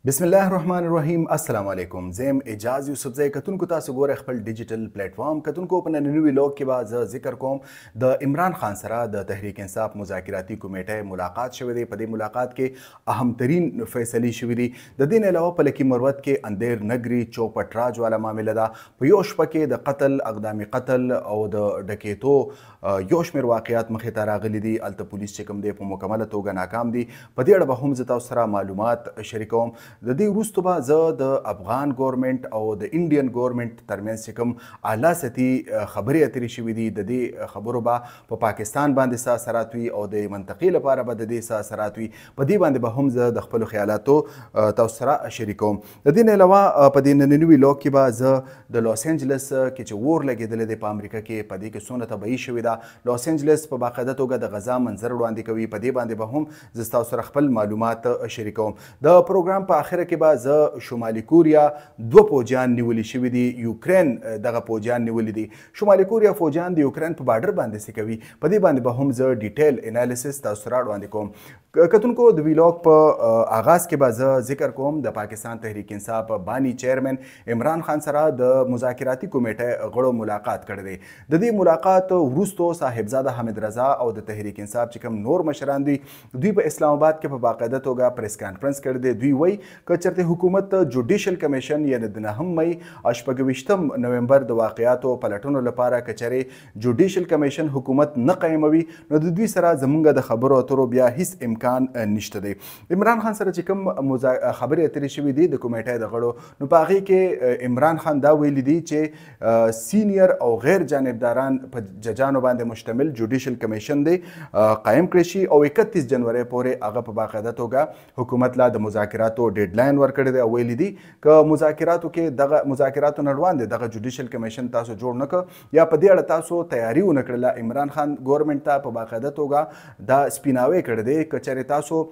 بسم الله الرحمن الرحیم. السلام علیکم. زم اعجاز یوسفزی کتونکو تاسو ګوره خپل ډیجیټل پلیټ فارم کتونکو په نننوي لوګ کې به زه ذکر کوم د عمران خان سره د تحریک انصاف مذاکراتي کمیټې ملاقات شوې دی. په دې ملاقات کې اهم ترین فیصلې شوې دي. د دې نه علاوه په لکي مروت کې اندیر نګري چوپټ راج والا معامله ده. په یو شپه کې د قتل اقدامي قتل او د ډکیتو یو شمېر واقعیات مخې ته راغلي دي. هلته پولیس چې کوم دی په مکمله توګه ناکام دي. په دې اړه به هم زه تاسو سره معلومات شریکوم. د دې وروسته به زه د افغان ګورنمنټ او د انډین ګورنمنټ ترمنځ چې کوم اعلی سطحي خبرې اترې شوي دي د دې خبرو به په پاکستان باندې څه اثرات وي او د منطقې لپاره به د دې څه اثرات وي. په دې باندې به هم زه د خپلو خیالاتو تاسو سره شریکوم. د دې نه علاوه په دې نننوي لوګ کې به زه د لوس انجلس کې چې اور لګېدلی دی په امریکا کې په دې کې څومره تباهي شوې ده. لوس انجلس په باقاعده توګه د غذا منظر وړاندې کوي. په دې باندې به هم زه ستاسو سره خپل معلومات شریکوم. د پروګرام په آخره کې به زه شمالي کوریا دوه پوځیان نیولي شوي دي. یوکرین دغه پوځیان نیولي دي. شمالي کوریا فوجیان د یوکرین په بارډر باندې څه کوي په دې باندې به هم زه ډیټیل انالیسس تاسو سره وړاندې کوم. کتونکو د ویلاګ په آغاز کې به زه ذکر کوم د پاکستان تحریک انصاف بانی چیرمن عمران خان سره د مذاکراتي کمیټې غړو ملاقات کړی دی. د دې ملاقات وروستو صاحبزاده حمید رضا او د تحریک انصاف چې کوم نور مشران دي دوی په اسلام آباد کې په باقاعده توګه پریس کانفرنس کړی دی. دوی وایي که چېرته حکومت جوډیشل کمیشن یعنې د 9 مۍ او 26 نومبر د واقعیاتو پلټنو لپاره که چېرې جوډیشل کمیشن حکومت نه قایموي نو د دوی سره زموږ د خبرو اترو بیا هیڅ امکان نشته دی. عمران خان سره چې کوم خبرې اترې شوي دي د کمیټې د غړو نو په هغې کې عمران خان دا ویلي دي چې سینیر او غیر جانبداران په ججانو باندې مشتمل جوډیشل کمیشن دی قایم کړی شي او 31 جنوري پورې هغه په باقاعده توګه حکومت لا د مذاکراتو ډیډلاین ورکړی دی او ویلي دي که مذاکراتو کې دغه مذاکراتو نه وړاندې دغه جوډیشل کمیشن تاسو جوړ نه کړ یا په دې اړه تاسو تیاری ونه کړله عمران خان ګورنمنټ ته په باقاعده توګه دا سپیناوی کړی دی که چېرې تاسو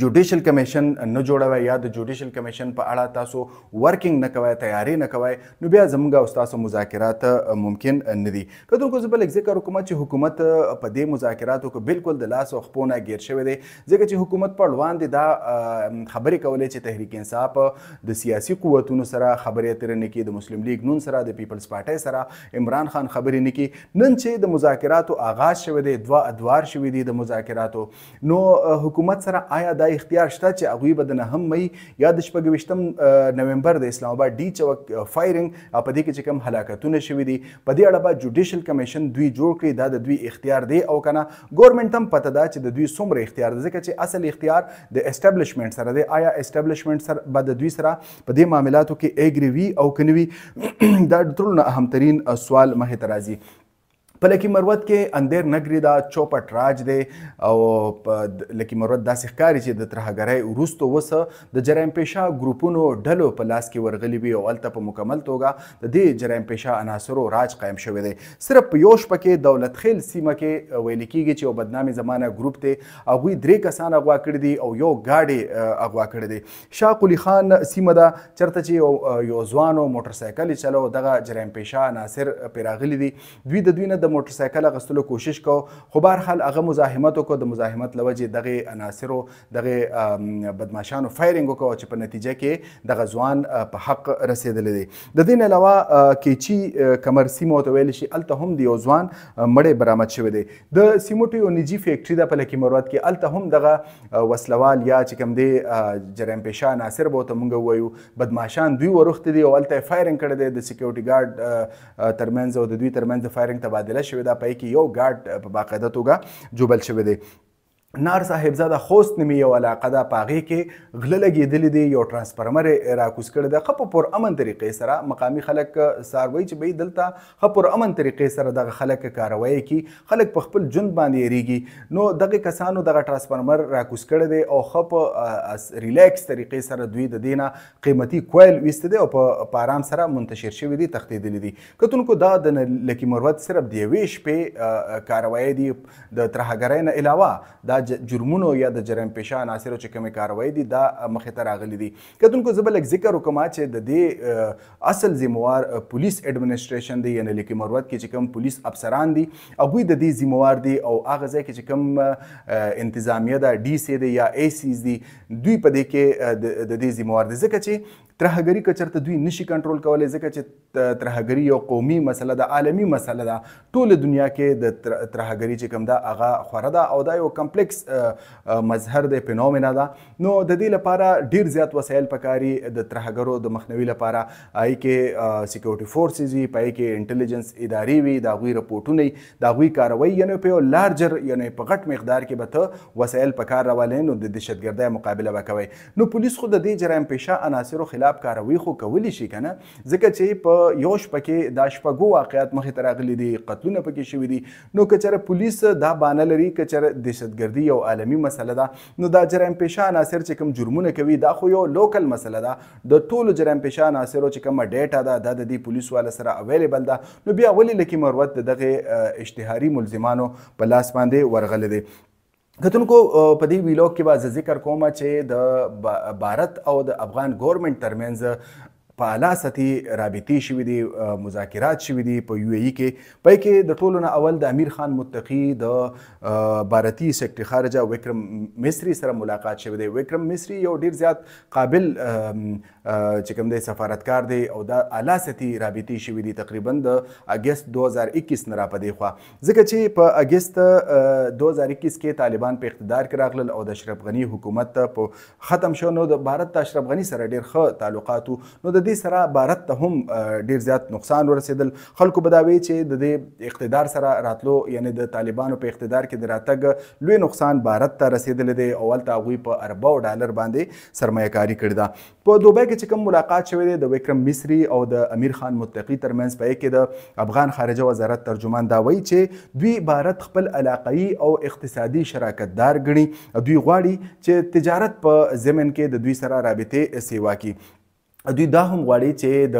جوډیشل کمیشن نه جوړوي یا د جوډیشل کمیشن په اړه تاسو ورکینګ نه کوئ تیاری نه کوئ نو بیا زموږ او ستاسو مذاکرات ممکن نه دي. کتونکو زه بل ذکر کوم چې حکومت په دې مذاکراتو کې بالکل د لاس او خپو نه ګیر شوی دی ځکه چې حکومت په وړاندې دا خبرې کولې چې تحریک انصاف د سیاسي قوتونو سره خبرې اترې نه کړي د مسلم لیگ نون سره د پیپلز پارټۍ سره عمران خان خبرې نه کړي. نن چې د مذاکراتو آغاز شوی دی دوه ادوار شوي دي د مذاکراتو نو حکومت سره آیا دا اختیار شته چې هغوی به د 9 مۍ یا د 26 نومبر د اسلام آباد ډي چوک فایرنګ او په دې کې چې کوم هلاکتونه شوي دي په دې اړه به جوډیشل کمیشن دوی جوړ کړي. دا د دوی اختیار دی او که نه ګورنمنټ هم پته ده چې د دوی څومره اختیار دی ځکه چې اصل اختیار د اسټابلیشمنټ سره دی. آیا اسټابلیشمنټ سره به د دوی سره په دې معاملاتو کې ایګري وي او که نه وي دا د ټولو نه اهم ترین سوال مخې ته راځي. په لکي مروت کې اندیر نګري دا چوپټ راج دی او په لکي مروت داسې ښکاري چې د ترهګرۍ وروسته اوسه د جرایم پیشه ګروپونو ډلو په لاس کې ورغلي وي او هلته په مکمل توګه د دې جرایم پیشه عناصرو راج قایم شوی دی. صرف په یو شپه کې دولت خیل سیمه کې ویل کېږي چې یو بدنامي زمانه ګروپ دی هغوی 3 کسان اغوا کړي دي او یو ګاډی اغوا کړی دی. شاه قلي خان سیمه ده چېرته چې یو ځوان موټر سایکل یې چلو دغه جرایم پیشه عناصر پرې راغلي دي. دوی د دوی نه د موټر سایکل اخیستلو کوشش کو خو بهرحال هغه مزاحمت وکړو. د مزاحمت له وجې دغې عناصرو دغې بدماشانو فایرنګ وکړو چې په نتیجه کې دغه ځوان په حق رسېدلی دی. د دې نه علاوه کیچي کمر سیمه ورته ویلی شي هلته هم د یو ځوان مړی برآمد شوی دی. د سیموټو یو نجي فیکټري ده په لکي مروت کې هلته هم دغه وسلوال یا چې کوم دی جرایم پیشه عناصر به ورته موږ ووایو بدماشان دوی ورختې دي او هلته یې فایرنګ کړی دی. د سیکیورټي ګارډ ترمنځ او د دوی ترمنځ د فایرنګ تبادله شوې ده په کې یو ګارډ په باقاعده توګه جوبل شوی دی. نار صاحبزاده خوست نومې یو علاقه ده په هغې کې غله لګېدلې دي یو ټرانسفارمر یې راکوز کړی ده. ښه په پرامن طریقې سره مقامي خلک څاروي چې به یې دلته ښه پرامن طریقې سره دغه خلک کاروی کړي خلک په خپل ژوند باندې یېرېږي نو دغې کسانو دغه ټرانسفارمر راکوز کړی دی او ښه په ریلیکس طریقې سره دوی د دې نه قیمتي کویل ویستی دی او په آرام سره منتشر شوي دي تښتېدلي دي. کتونکو دا د لکي مروت صرف د 1 شپې کاروی دي د ترهګرۍ نه علاوه دا دا جرمونو یا د جرم پیشه عناصرو چې کومې کاروایی دي دا مخې ته راغلي دي. کتونکو زه به لږ ذکر وکړم چې د دې اصل ذموار پولیس ایډمنسټریشن دی، یعنې لیکي مروت کې چې کوم پولیس افسران دي هغوی د دې ذموار دي، او هغه ځای کې چې کوم انتظامیه ده ډي سي دی یا اے سیز دي دوی په دې کې د دې ذموار دي، ځکه چې ترهګري که چېرته دوی نشي کنټرول کولی، ځکه چې ترهګري یو قومي مسله ده، عالمي مسله ده، ټوله دنیا کې د ترهګري چې کوم ده هغه خوره ده او دا یو کمپلیکس مظهر دی، فینومینا ده. نو د دې لپاره ډېر زیات وسایل پکاري د ترهګرو د مخنیوي لپاره. هغې کې سیکورټي فورسز وي، په هغې کې انټلیجنس ادارې وي، د هغوی رپورټونه وي، د هغوی کاروي، یعنې په یو لارجر یعنې په غټ مقدار کې به ته وسایل په کار راولې نو د دهشتګردۍ مقابله به کوئ. نو پولیس خو د دې جرایم پیشه عناصرو خلاف کاروي خو کولی شي که نه، ځکه چې په یو شپه کې دا شپږو واقعات مخې ته راغلي دي، قتلونه پکې شوي دي. نو که چېرې پولیس دا بانه لري که چېرې دهشتګردي یو عالمي مسله ده، نو دا جرایم پیشه عناصر چې کوم جرمونه کوي دا خو یو لوکل مسله ده. د ټولو جرایم پیشه عناصرو چې کومه ډیټا ده دا د دې پولیسو والا سره اویلیبل ده. نو بیا ولې لکي مروت د دغې اشتهاري ملزمانو په لاس باندې ورغلی دی؟ کتونکو په دې ویلوګ کې به زه ذکر کوم چې د بھارت او د افغان ګورنمنټ ترمنځ په اعلی سطحي رابطې شوي دي، مذاکرات شوي دي په یو اي کې. په کې د ټولو نه اول د امیر خان متقي د بھارتي سیکرټري خارجه وکرم مصري سره ملاقات شوی دی. وکرم مصري یو ډیر زیات قابل چې کوم دی سفارتکار دی او دا اعلی سطحي رابطې شوي دي تقریبا د اګست 2021 نه را پدې خوا، ځکه چې په اګست 2021 کې طالبان په اقتدار کې راغلل او د اشرف غني حکومت په ختم شو. نو د بھارت د اشرف غني سره ډیر ښه تعلقاتو، نو د دې سره بھارت ته هم ډیر زیات نقصان ورسېدل. خلکو به دا وایي چې د دې اقتدار سره راتلو یعنی د طالبانو په اقتدار کې د راتګ لوی نقصان بھارت ته رسېدلی دی او هلته هغوی په اربو ډالر باندې سرمایه کاري کړې ده. په دوبۍ کې چې کوم ملاقات شوی دی د وکرم مصري او د امیر خان متقي ترمنځ، په کې د افغان خارجه وزارت ترجمان دا وایي چې دوی بھارت خپل علاقایي او اقتصادي شراکتدار ګڼي. دوی غواړي چې تجارت په ضمن کې د دوی سره رابطې سیوا کړي. دوی دا هم غواړي چې د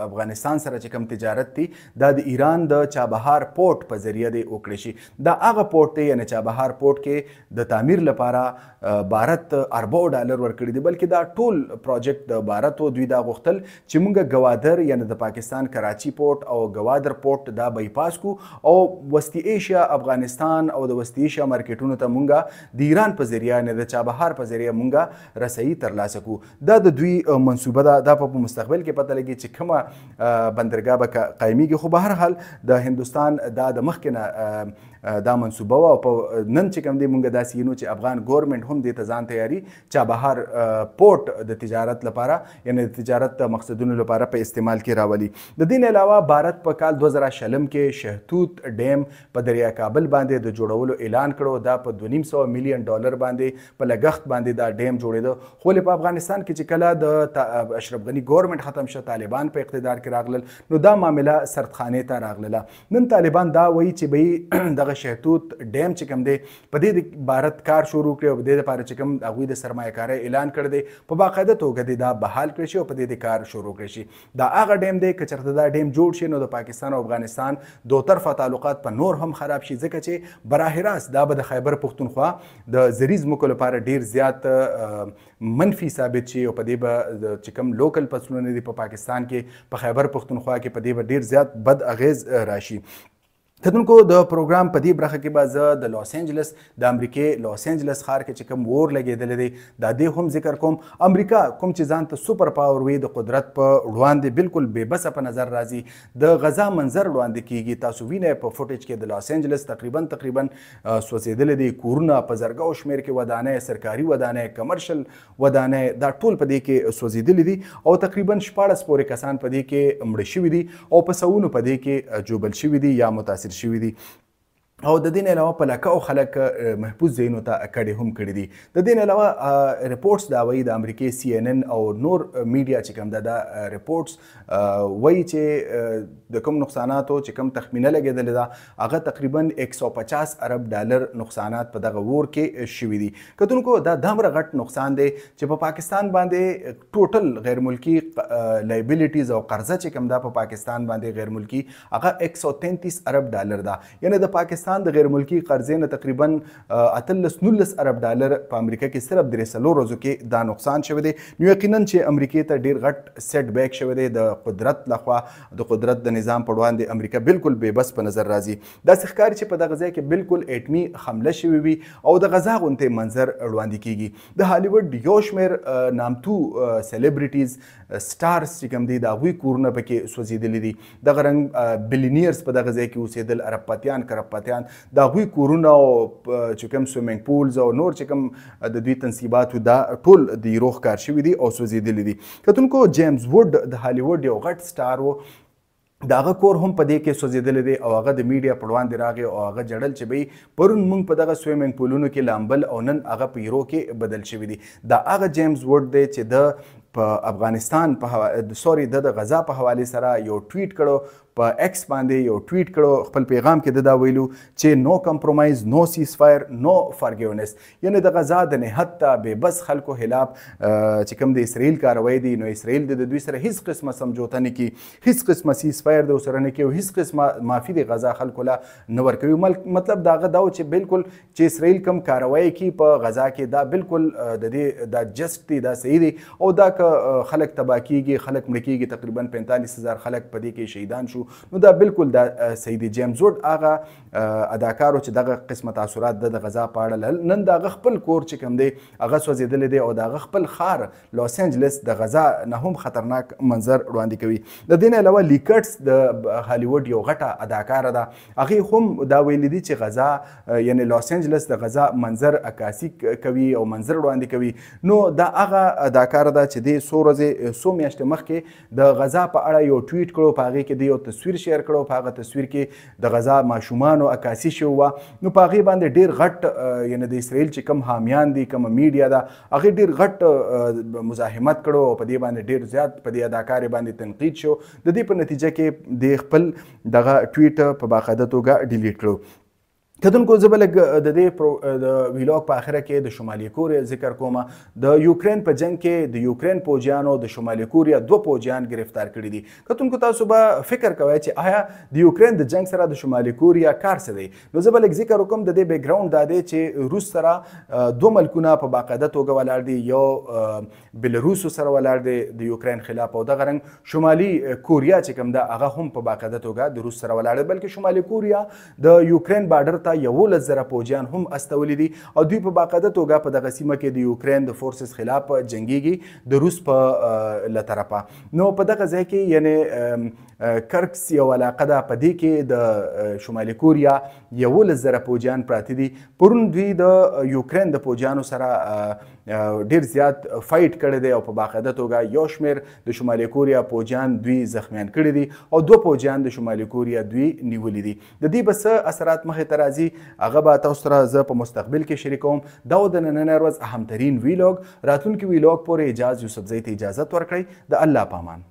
افغانستان سره چې کوم تجارت دی دا د ایران د چابهار پورټ په ذریعه دی وکړی شي. دا هغه پورټ دی یعنی چابهار پورټ کې د تعمیر لپاره بھارت اربو ډالر ورکړي دي، بلکې دا ټول پروجیکټ د بھارت او دوی دا غوښتل چې موږ ګوادر یعنی د پاکستان کراچي پورټ او ګوادر پورټ دا بایپاس کو او وسطی ایشیا افغانستان او د وسطی ایشیا مارکیټونو ته موږ د ایران په ذریعه یعنی د چابهار په ذریعه موږ رسایي ترلاسه کو. دا د دوی منصوبه دا په مستقبل کې پته لګي چې کومه بندرګاه به قایمیږي. خو به هر حال د هندوستان دا د مخکې نه دا منصوبه وه او په نن چې کوم دی موږ داسې وینو چې افغان ګورنمنټ هم دې ته ځان تیاري چابهار پورټ د تجارت لپاره یعنی د تجارت مقصدونو لپاره په استعمال کې راولي. د دې نه علاوه بھارت په کال 2020 کې شهتوت ډیم په دریا کابل باندې د جوړولو اعلان کړو. دا په $250 ملیون باندې په لګښت باندې دا ډیم جوړېده. خو په افغانستان کې چې کله د اشرف غني ګورنمنټ ختم شو، طالبان په اقتدار کې راغلل، نو دا معامله سردخانې ته راغله. نن طالبان دا وایي چې به دغه شهتوت ډیم چې کوم دی په دې بھارت کار شروع کړي او په دې لپاره چې کوم هغوی د سرمایه کارۍ اعلان کړی دی په باقاعده توګه دې دا بحال کړی شي او په دې کار شروع کړی شي. دا هغه ډیم دی که چېرته دا ډیم جوړ شي نو د پاکستان او افغانستان دوطرفه تعلقات په نور هم خراب شي، ځکه چې براه راست دا به د خیبر پښتونخوا د زرعي ځمکو لپاره ډیر زیات منفي ثابت شي او په دې به چې کوم لوکل فصلونه دي په پاکستان کې په خیبر پښتونخوا کې په دې به ډیر زیات بد اغیز راشي. کتونکو د پروګرام په دې برخه کې به زه د لاس انجلس د امریکې لاس انجلس ښار کې چې کوم اور لګېدلی دی دا دې هم ذکر کوم. امریکا کوم چې ځان ته سوپر پاور وي د قدرت په وړاندې بالکل بې بسه په نظر راځي. د غزا منظر وړاندې کیږي، تاسو وینئ په فوټیج کې د لاس انجلس تقریبا سوځېدلی دی کورونه په زرګو شمېر کې ودانۍ، سرکاري ودانۍ، کمرشل ودانۍ دا ټول په دې کې سوځېدلي دي او تقریبا 14 پورې کسان په دې کې مړه شوي دي او په سوونو په دې کې ژوبل شوي دي یا متاثر شوي دي. او د دې نه علاوه په لکه او خلک محفوظ ځایونو ته کډې هم کړي دي. د دې نه علاوه ریپورټس دا وایي د امریکې CNN او نور میډیا چې کوم ده دا ریپورټس وایي چې د کوم نقصاناتو چې کوم تخمینه لګېدلې ده هغه تقریبا $150 ارب نقصانات په دغه وور کې شوي دي. کتونکو دا دومره غټ نقصان دی چې په پاکستان باندې ټوټل غیر ملکي لایبیلیټیز او قرضه چې کوم ده په پاکستان باندې غیر ملکي هغه $133 ارب ده. یعنی د پاکستان افغانستان د غیر ملکی قرضې نه تقریبا 18-19 ارب ډالر په امریکا کې صرف 3 ورځو کې دا نقصان شوی دی. نو یقینا چې امریکا ته ډیر غټ سیټ بیک شوی دی د قدرت لخوا، د قدرت د نظام په وړاندې امریکا بالکل بې بس په نظر راځي. داسې ښکاري چې په دغه ځای کې بالکل اټمي حمله شوې وي او د غزا غوندې منظر وړاندې کیږي. د هالیوډ یو شمېر نامتو سیلیبریټیز سټارز چې کوم دي د هغوی کورونه پکې سوځېدلي دي. دغه رنګ بلینیرز په دغه ځای کې اوسېدل، اربپتیان کرپتیان، د هغوی کورونه او چې کوم سویمنګ پولز او نور چې کوم د دوی تنصیبات دا ټول د ایرو ښکار شوي دي او سوځېدلي دي. کتونکو جیمز ووډ د هالیوډ یو غټ سټار و، د هغه کور هم په دې کې سوځېدلی دی او هغه د میډیا په وړاندې راغی او هغه جړل چې بی پرون موږ په دغه سویمنګ پولونو کې لامبل او نن هغه په ایرو کې بدل شوي دي. دا هغه جیمز ووډ دی چې د په افغانستان د غزا په حوالې سره یو ټویټ کړو، په ایکس باندې یو ټویټ کړو، خپل پیغام کې دا ویلو چې نو کمپرومایز، نو سیز فایر، نو فارګیونس. یعنی د غزا د نهت ته بې بس خلکو خلاف چې کوم د اسرائیل کاروی دی، نو اسرائیل د دوی سره هیڅ قسمه سمجوته نه کوي، هیڅ قسمه سیز فایر د ورسره نه کوي او هیڅ قسمه معافي د غزا خلکو له نه ورکوي. مطلب د هغه دا و چې بالکل چې اسرائیل کوم کاروی کوي په غزا کې دا بالکل د دې دا جسټ دی، دا صحیح دی او دا که خلک تباه کیږي، خلک مړه کیږي، تقریبا 45,000 خلک په دې کې شهیدان شو، نو دا بالکل دا صحیح دی. جیمز ووډ هغه اداکار چې دغه قسمه تاثرات د غزا په اړه نن د هغه خپل کور چې کوم دی هغه سوځېدلی دی او د هغه خپل ښار لاس انجلس د غزا نه هم خطرناک منظر وړاندې کوي. د دې نه علاوه لیکټس د هالیوډ یو غټه اداکاره ده، هغې هم دا ویلي دي چې غزا یعنی لاس انجلس د غزا منظر عکاسي کوي او منظر وړاندې کوي. نو دا هغه اداکاره ده چې د څو میاشتې مخکې د غزا په اړه یو ټویټ کړو، په هغې کې د یو تصویر شیر کړو، په هغه تصویر کې د غزا ماشومانو عکاسي شوې وه. نو په هغې باندې ډېر غټ یعنی د اسرائیل چې کوم حامیان دي، کومه میډیا ده، هغې ډېر غټ مزاحمت کړو او په دې باندې ډېر زیات په دې اداکارې باندې تنقید شو. د دې په نتیجه کې د خپل دغه ټویټ په باقاعده توګه ډیلیټ کړو. کتونکو زه به لږ د دې د ویلاګ په آخره کې د شمالي کوریا ذکر کوم. د یوکرین په جنگ کې د یوکرین پوځیانو د شمالي کوریا 2 پوځیان گرفتار کړي دي. کتونکو تاسو به فکر کوئ چې آیا د یوکرین د جنگ سره د شمالي کوریا کار څه دی؟ نو زه به لږ ذکر وکړم. د دې بیک ګراوند دا دی چې روس سره 2 ملکونه په باقاعده توګه ولاړ دي، یو بلاروس سره ولاړ دی د یوکرین خلاف او دغه رنګ شمالي کوریا چې کوم ده هغه هم په باقاعده توګه د روس سره ولاړ دی، بلکې شمالي کوریا د یوکرین بارډر ته 11,000 پوځیان هم استولي دي او دوی په باقاعده توګه په دغه سیمه کې د یوکرین د فورسز خلاف جنګیږي د روس په له طرفه. نو په دغه ځای کې یعنی کرکس یو علاقه ده، په دې کې د شمالي کوریا 11,000 پوځیان پراته دي. پرون دوی د یوکرین د پوځیانو سره ډیر زیات فایټ کړی دی او په باقاعده توګه یو شمېر د شمالي کوریا پوځیان دوی زخمیان کړي دي او 2 پوځیان د شمالي کوریا دوی نیولي دي. د دې به څه اثرات مخې ته راځي هغه به تاسو سره زه په مستقبل کې شریکوم. دا و د نننۍ ورځ اهمترین ویلاګ. راتلونکي ویلاګ پورې اجازه یوسفزۍ ته اجازت ورکړئ. د الله په امان.